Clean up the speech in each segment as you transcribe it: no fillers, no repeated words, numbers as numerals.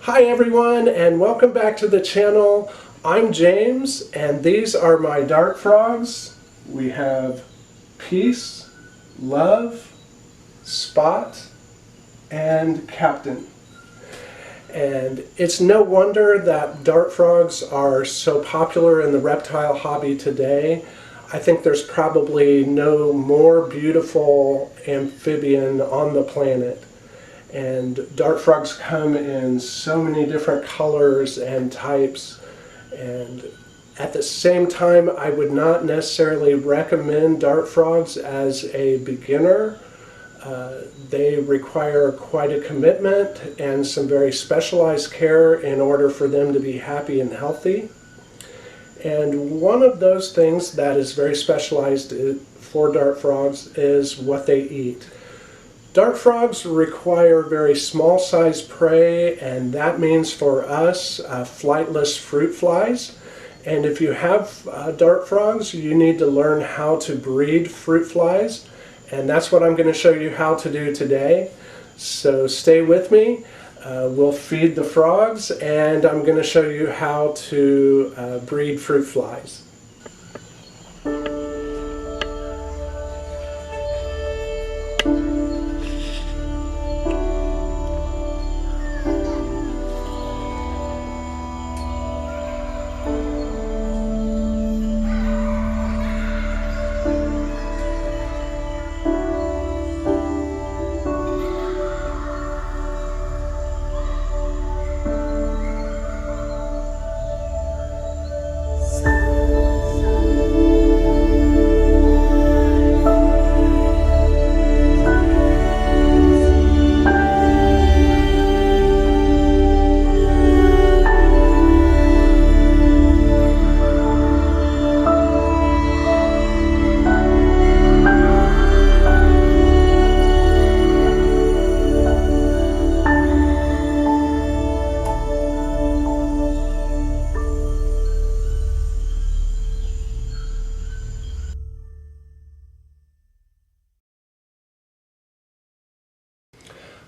Hi everyone, and welcome back to the channel. I'm James, and these are my dart frogs. We have Peace, Love, Spot, and Captain. And it's no wonder that dart frogs are so popular in the reptile hobby today. I think there's probably no more beautiful amphibian on the planet. And dart frogs come in so many different colors and types, and at the same time I would not necessarily recommend dart frogs as a beginner. They require quite a commitment and some very specialized care in order for them to be happy and healthy. And one of those things that is very specialized for dart frogs is what they eat. Dart frogs require very small size prey, and that means for us flightless fruit flies. And if you have dart frogs, you need to learn how to breed fruit flies, and that's what I'm going to show you how to do today. So stay with me. We'll feed the frogs, and I'm going to show you how to breed fruit flies.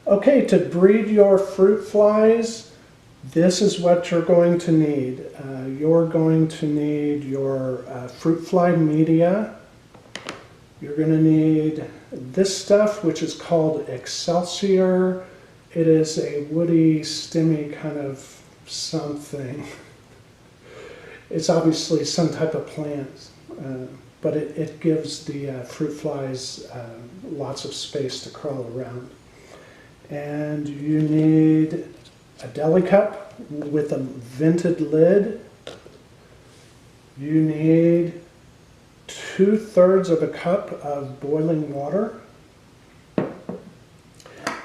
Okay, to breed your fruit flies, this is what you're going to need. You're going to need your fruit fly media. You're going to need this stuff, which is called Excelsior. It is a woody, stemmy kind of something. It's obviously some type of plant, but it gives the fruit flies lots of space to crawl around. And you need a deli cup with a vented lid. You need 2/3 of a cup of boiling water.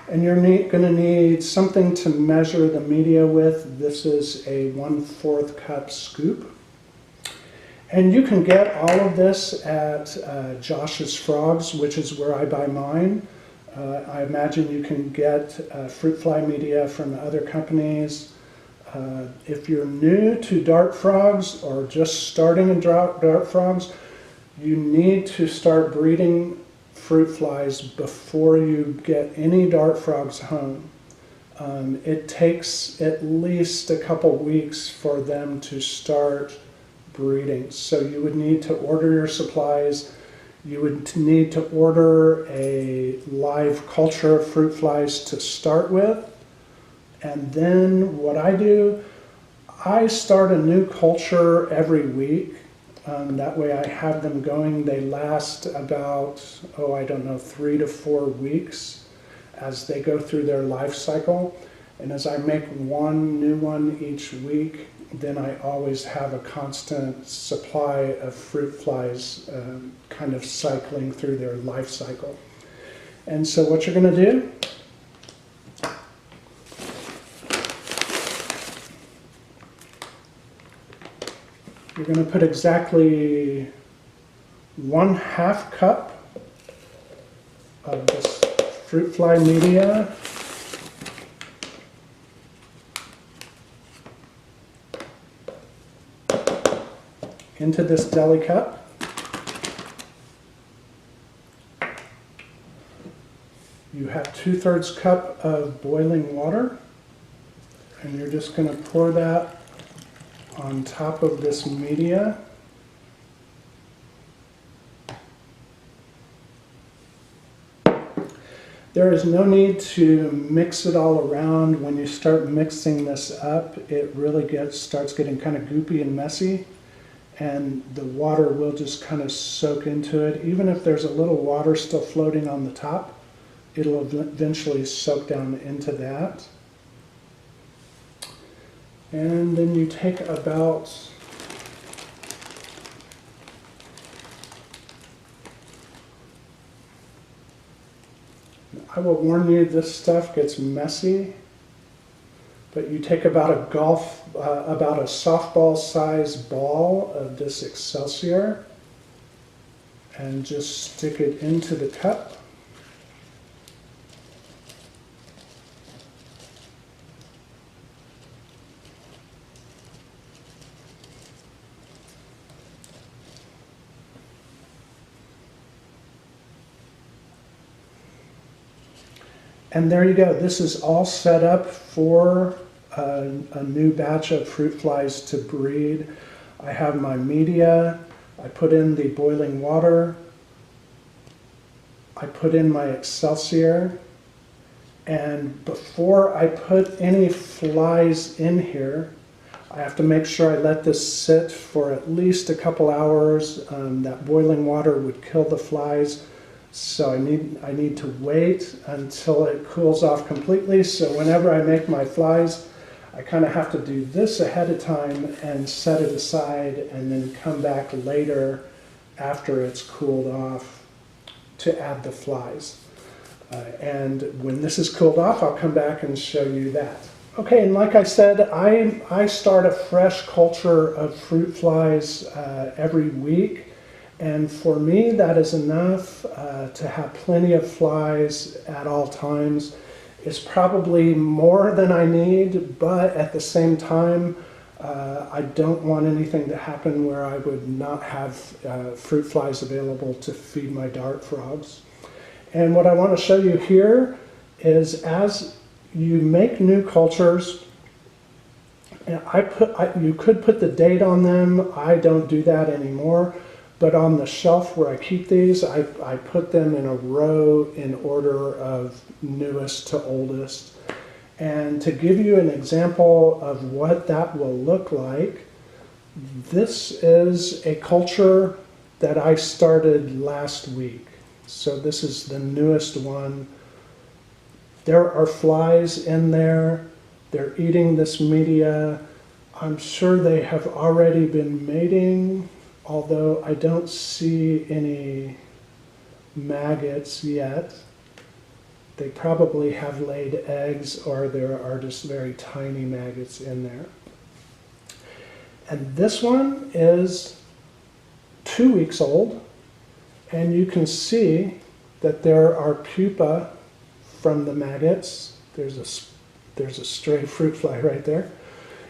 And you're going to need something to measure the media with. This is a 1/4 cup scoop. And you can get all of this at Josh's Frogs, which is where I buy mine. I imagine you can get fruit fly media from other companies. If you're new to dart frogs or just starting in dart frogs, you need to start breeding fruit flies before you get any dart frogs home. It takes at least a couple weeks for them to start breeding. So you would need to order your supplies. You would need to order a live culture of fruit flies to start with. And then what I do, I start a new culture every week. That way I have them going. They last about, 3 to 4 weeks as they go through their life cycle. And as I make one new one each week, then I always have a constant supply of fruit flies kind of cycling through their life cycle. And so what you're going to do, you're going to put exactly 1/2 cup of this fruit fly media into this deli cup. You have 2/3 cup of boiling water. And you're just going to pour that on top of this media. There is no need to mix it all around. When you start mixing this up, it really starts getting kind of goopy and messy, and the water will just kind of soak into it. Even if there's a little water still floating on the top, it'll eventually soak down into that. And then you take about I will warn you, this stuff gets messy, but you take about a softball-sized ball of this Excelsior and just stick it into the cup. And there you go. This is all set up for a new batch of fruit flies to breed. I have my media. I put in the boiling water. I put in my Excelsior. And before I put any flies in here, I have to make sure I let this sit for at least a couple hours. That boiling water would kill the flies. So I need to wait until it cools off completely. So whenever I make my flies, I kind of have to do this ahead of time and set it aside and then come back later after it's cooled off to add the flies. And when this is cooled off, I'll come back and show you that. Okay, and like I said, I start a fresh culture of fruit flies every week. And for me, that is enough to have plenty of flies at all times. It's probably more than I need, but at the same time, I don't want anything to happen where I would not have fruit flies available to feed my dart frogs. And what I want to show you here is as you make new cultures, you could put the date on them. I don't do that anymore. But on the shelf where I keep these, I put them in a row in order of newest to oldest. And to give you an example of what that will look like, this is a culture that I started last week. So this is the newest one. There are flies in there. They're eating this media. I'm sure they have already been mating, although I don't see any maggots yet. They probably have laid eggs, or there are just very tiny maggots in there. And this one is 2 weeks old, and you can see that there are pupa from the maggots. There's a stray fruit fly right there.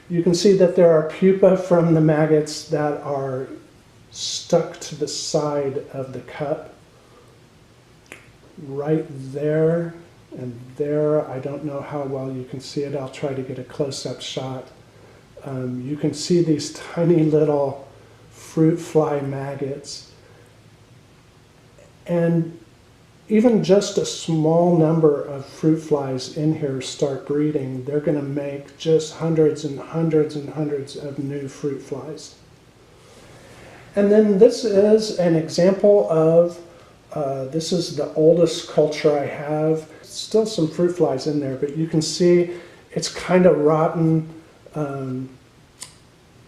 You can see that there are pupa from the maggots that are stuck to the side of the cup, right there and there. I don't know how well you can see it. I'll try to get a close-up shot. You can see these tiny little fruit fly maggots, and even just a small number of fruit flies in here start breeding. They're going to make just hundreds and hundreds and hundreds of new fruit flies. And then this is an example of, this is the oldest culture I have. Still some fruit flies in there, but you can see it's kind of rotten.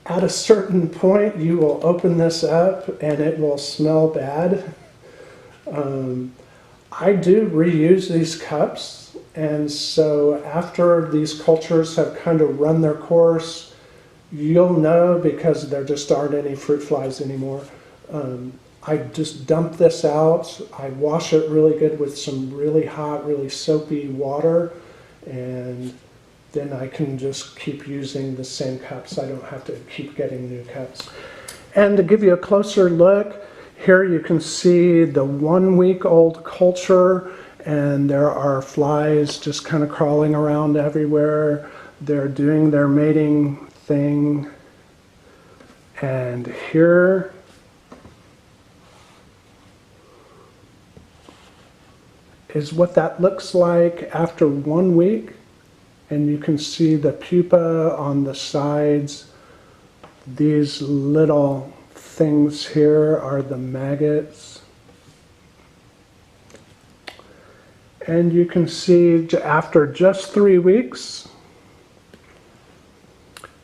At a certain point, you will open this up and it will smell bad. I do reuse these cups, and so after these cultures have kind of run their course, you'll know because there just aren't any fruit flies anymore. I just dump this out. I wash it really good with some really hot, really soapy water, and then I can just keep using the same cups. I don't have to keep getting new cups. And to give you a closer look, here you can see the 1 week old culture, and there are flies just kind of crawling around everywhere. they're doing their mating thing. And here is what that looks like after 1 week. And you can see the pupa on the sides. These little things here are the maggots. And you can see after just 3 weeks,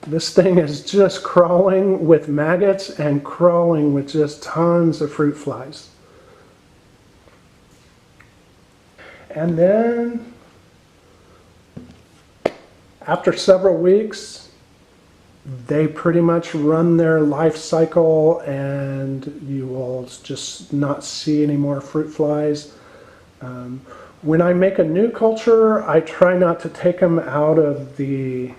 this thing is just crawling with maggots and crawling with just tons of fruit flies. And then after several weeks, they pretty much run their life cycle and you will just not see any more fruit flies. When I make a new culture, I try not to take them out of the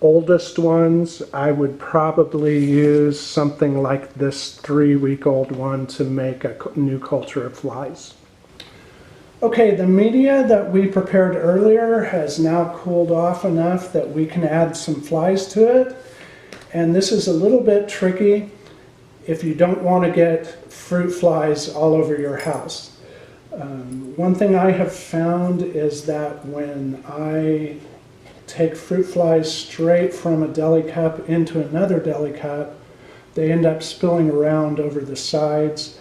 oldest ones. I would probably use something like this 3-week-old one to make a new culture of flies. Okay, the media that we prepared earlier has now cooled off enough that we can add some flies to it. And this is a little bit tricky if you don't want to get fruit flies all over your house. One thing I have found is that when I take fruit flies straight from a deli cup into another deli cup, they end up spilling around over the sides.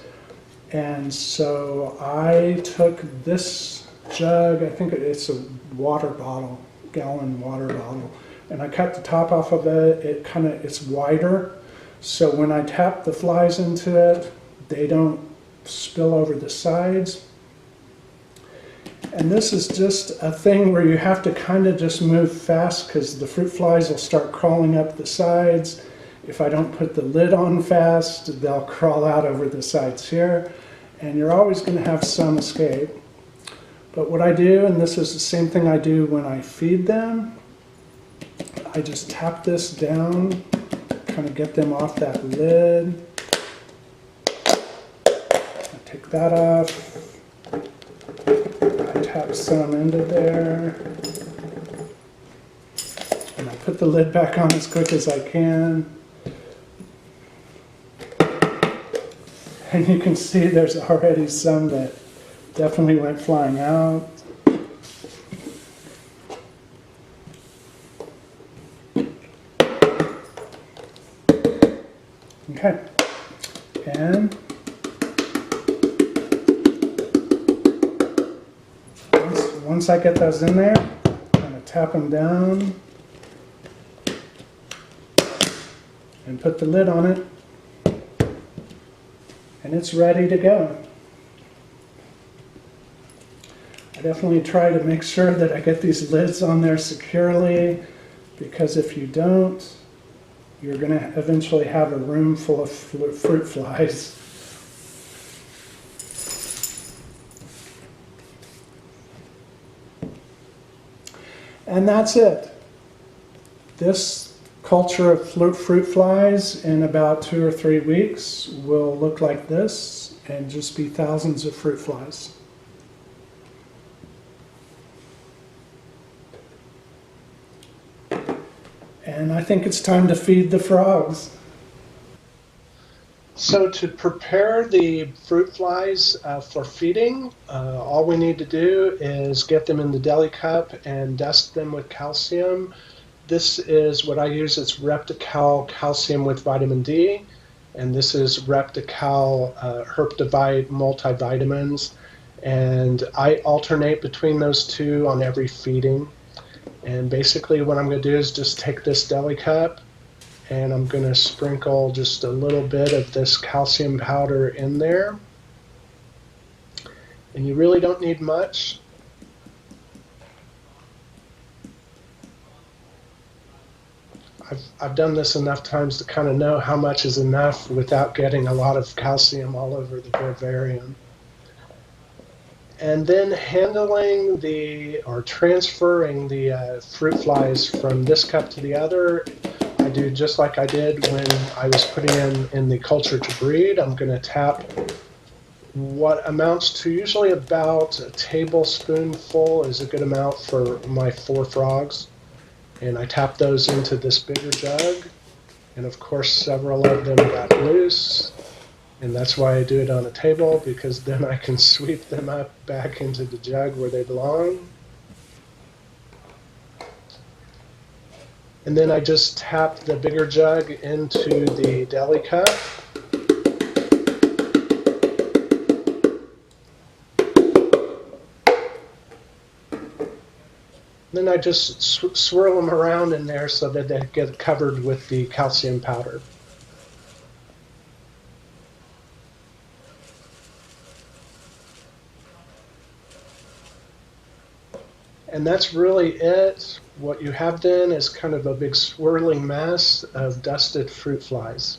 And so I took this jug, I think it's a water bottle, gallon water bottle, and I cut the top off of it. It's wider, so when I tap the flies into it, they don't spill over the sides. And this is just a thing where you have to kind of just move fast because the fruit flies will start crawling up the sides. If I don't put the lid on fast, they'll crawl out over the sides here, and you're always going to have some escape. But what I do, and this is the same thing I do when I feed them, I just tap this down, kind of get them off that lid. I take that off. I tap some into there. And I put the lid back on as quick as I can. And you can see there's already some that definitely went flying out. Okay, and once I get those in there, I'm going to tap them down and put the lid on it. And it's ready to go. I definitely try to make sure that I get these lids on there securely, because if you don't, you're going to eventually have a room full of fruit flies. And that's it. This culture of fruit flies in about 2 or 3 weeks will look like this and just be thousands of fruit flies. And I think it's time to feed the frogs. So to prepare the fruit flies for feeding, all we need to do is get them in the deli cup and dust them with calcium. This is what I use. It's Reptical calcium with vitamin D, and this is Reptical Herptivite multivitamins. And I alternate between those two on every feeding. And basically what I'm going to do is just take this deli cup and I'm going to sprinkle just a little bit of this calcium powder in there. And you really don't need much. I've done this enough times to kind of know how much is enough without getting a lot of calcium all over the vivarium. And then handling or transferring the fruit flies from this cup to the other, I do just like I did when I was putting in the culture to breed. I'm going to tap what amounts to usually about a tablespoonful is a good amount for my 4 frogs. And I tapped those into this bigger jug. And of course, several of them got loose. And that's why I do it on a table, because then I can sweep them up back into the jug where they belong. And then I just tap the bigger jug into the deli cup. Then I just swirl them around in there so that they get covered with the calcium powder. And that's really it. What you have then is kind of a big swirling mass of dusted fruit flies.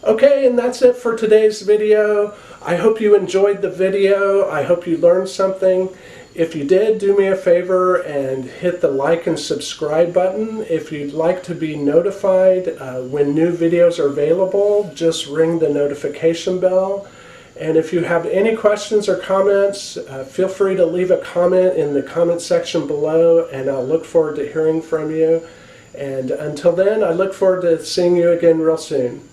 Okay, and that's it for today's video. I hope you enjoyed the video. I hope you learned something. If you did, do me a favor and hit the like and subscribe button. If you'd like to be notified when new videos are available, just ring the notification bell. And if you have any questions or comments, feel free to leave a comment in the comment section below, and I'll look forward to hearing from you. And until then, I look forward to seeing you again real soon.